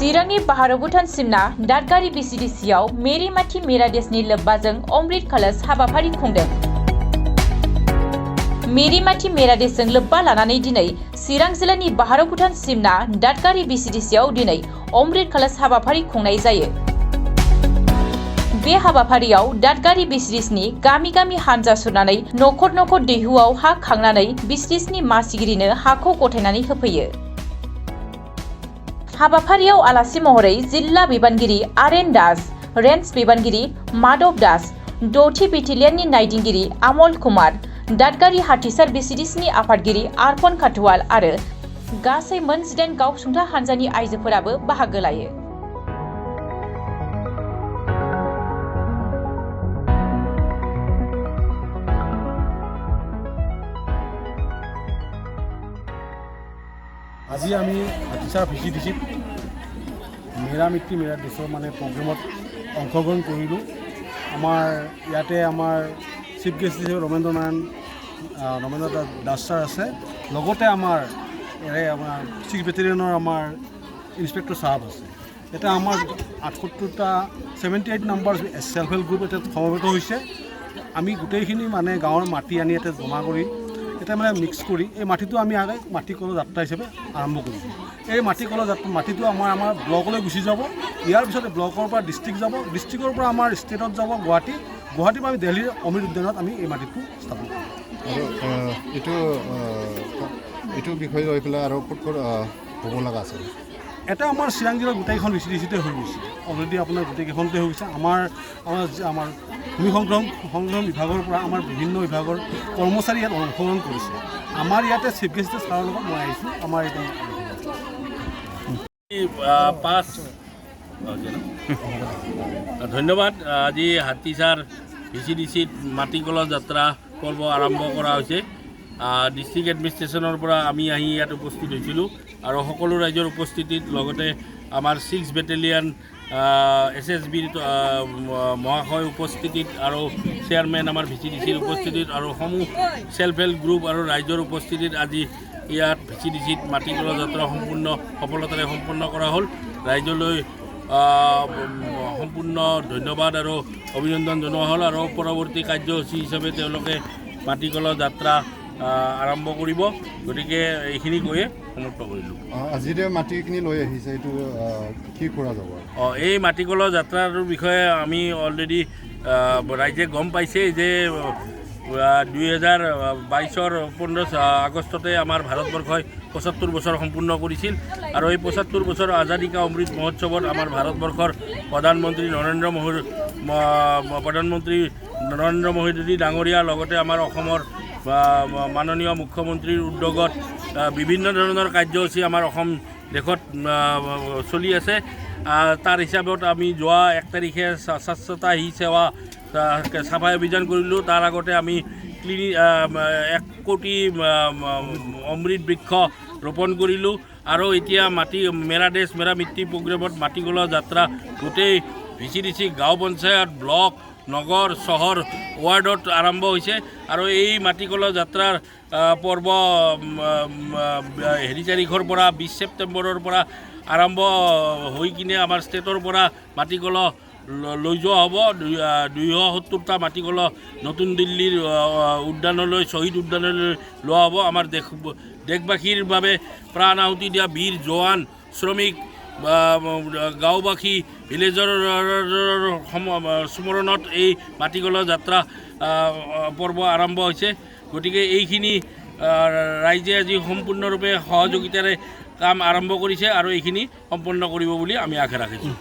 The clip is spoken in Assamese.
चिरांनि बाहारो भुटान सिमना दादगारि Vcdcआव मेरी माथि मेरा देशनि लोब्बाजों अमृत कलश हाबाफारि खुंदों। मेरी माथि मेरा देशजों लोब्बा लानानै दिनै चिरां जिल्लानि बाहारो भुटान सिमना दादगारि Vcdcआव दिनै अमृत कलश हाबाफारि खुंनाय जायो। बे हाबाफारियाव दादगारि Vcdcनि गामि गामि हानजा सुरनानै नखर नखर दैहुआव हा खांनानै Vcdcनि मासिगिरिनो हाखौ गथायनानै होफैयो। हाबाफारियाव आलासि महरै जिल्ला बिबानगिरि आरेन दास, रेन्ज बिबानगिरि माधव दास, 6थि बेटेलियननि नायदिंगिरि आमल कुमार, दादगारि हाथिसार Vcdcनि आफादगिरि आर्पन काटवाल आरो गासै मोन 18 गावसुंथा हानजानि आइजोफोराबो बाहागो लायो। আজি আমি হাতিচাৰ Vcdcত মেৰা মিত্তি মেৰা দেশৰ প্ৰগ্ৰেমত অংশগ্ৰহণ কৰিলোঁ। আমাৰ ইয়াতে আমাৰ চিফ গেষ্ট হিচাপে ৰমেন্দ্ৰ দাস ছাৰ আছে, লগতে আমাৰ 6 বেটেলিয়নৰ আমাৰ ইন্সপেক্টৰ চাহাব আছে। এটা আমাৰ 78 নম্বৰ সেল্ফ হেল্প গ্ৰুপ এটা সমবেত হৈছে। আমি গোটেইখিনি গাঁৱৰ মাটি আনি ইয়াতে জমা কৰি এটা মিক্স কৰি এই মাটিটো আমি মাটি কলৰ যাত্ৰা হিচাপে আৰম্ভ কৰিছোঁ। এই মাটিটো আমাৰ ব্লকলৈ গুচি যাব। ইয়াৰ পিছতে ব্লকৰ পৰা ডিষ্ট্ৰিক্ট যাব, ডিষ্ট্ৰিক্টৰ পৰা আমাৰ ষ্টেটত যাব গুৱাহাটীৰ পৰা আমি দিল্লীৰ অমৃত উদ্যানত আমি এই মাটিটো স্থাপন কৰিম। আৰু এইটো বিষয় লৈ পেলাই আৰু ক'ত হ'ব লগা আছে? এটা আমাৰ চিৰাং জিলাৰ গোটেইখন Vcdcতে হৈ গৈছে অলৰেডি, আপোনাৰ গোটেইকেইখনতে হৈ গৈছে। আমাৰ ভূমি সংগ্ৰহ বিভাগৰ পৰা আমাৰ বিভিন্ন বিভাগৰ কৰ্মচাৰী ইয়াত অংশগ্ৰহণ কৰিছে। আমাৰ ইয়াতে চিফ গেষ্ট ছাৰৰ লগত মই আহিছোঁ। আমাৰ ধন্যবাদ। আজি হাতিচাৰ Vcdcত মাটি কলহ যাত্ৰা পৰ্ব আৰম্ভ কৰা হৈছে। ডিষ্ট্ৰিক্ট এডমিনিষ্ট্ৰেশ্যনৰ পৰা আমি আহি ইয়াত উপস্থিত হৈছিলোঁ আৰু সকলো ৰাইজৰ উপস্থিতিত লগতে আমাৰ 6 বেটেলিয়ন SSBৰ মহাশয় উপস্থিতিত আৰু চেয়াৰমেন আমাৰ Vcdcৰ উপস্থিতিত আৰু সমূহ সেল্ফ হেল্প গ্ৰুপ আৰু ৰাইজৰ উপস্থিতিত আজি ইয়াত Vcdcত মাটি কলহ যাত্ৰা সম্পূৰ্ণ সফলতাৰে সম্পন্ন কৰা হ'ল। ৰাইজলৈ সম্পূৰ্ণ ধন্যবাদ আৰু অভিনন্দন জনোৱা হ'ল আৰু পৰৱৰ্তী কাৰ্যসূচী হিচাপে তেওঁলোকে মাটি কলহ যাত্ৰা আৰম্ভ কৰিব। গতিকে এইখিনি কৈয়ে সমাপ্ত কৰিলোঁ। আজি যে মাটিখিনি লৈ আহিছে এইটো কি কৰা যাব? এই মাটি কলহ যাত্ৰাৰ বিষয়ে আমি অলৰেডি ৰাইজে গম পাইছে যে 2022 15 আগষ্টতে আমাৰ ভাৰতবৰ্ষই 75 বছৰ সম্পূৰ্ণ কৰিছিল আৰু এই 75 বছৰ আজাদী কা অমৃত মহোৎসৱত আমাৰ ভাৰতবৰ্ষৰ প্ৰধানমন্ত্ৰী নৰেন্দ্ৰ মোদী ডাঙৰীয়া লগতে আমাৰ অসমৰ মাননীয় মুখ্যমন্ত্ৰীৰ উদ্যোগত বিভিন্ন ধৰণৰ কাৰ্যসূচী আমাৰ অসম দেশত চলি আছে। তাৰ হিচাপত আমি যোৱা 1 তাৰিখে স্বচ্ছতা হি সেৱা চাফাই অভিযান কৰিলোঁ। তাৰ আগতে আমি 1 কোটি অমৃত বৃক্ষ ৰোপণ কৰিলোঁ আৰু এতিয়া মেৰা দেশ মেৰা মিত্তি প্ৰগ্ৰেমত মাটি কলহ যাত্ৰা গোটেই Vcdc গাঁও পঞ্চায়ত, ব্লক, নগৰ, চহৰ, ৱাৰ্ডত আৰম্ভ হৈছে আৰু এই মাটি কলহ যাত্ৰাৰ পৰ্ব 2 তাৰিখৰ পৰা 20 ছেপ্টেম্বৰৰ পৰা আৰম্ভ হৈ কিনে আমাৰ ষ্টেটৰ পৰা মাটি কলহ লৈ যোৱা হ'ব। 270টা মাটি কলহ নতুন দিল্লীৰ উদ্যানলৈ, শ্বহীদ উদ্যানলৈ লোৱা হ'ব। আমাৰ দেশবাসীৰ বাবে প্ৰাণ আহুতি দিয়া বীৰ জোৱান, শ্ৰমিক, গাঁওবাসী, ভিলেজৰ স্মৰণত এই মাটি কলহ যাত্ৰা পৰ্ব আৰম্ভ হৈছে। গতিকে এইখিনি ৰাইজে আজি সম্পূৰ্ণৰূপে সহযোগিতাৰে কাম আৰম্ভ কৰিছে আৰু এইখিনি সম্পন্ন কৰিব বুলি আমি আশা ৰাখিছোঁ।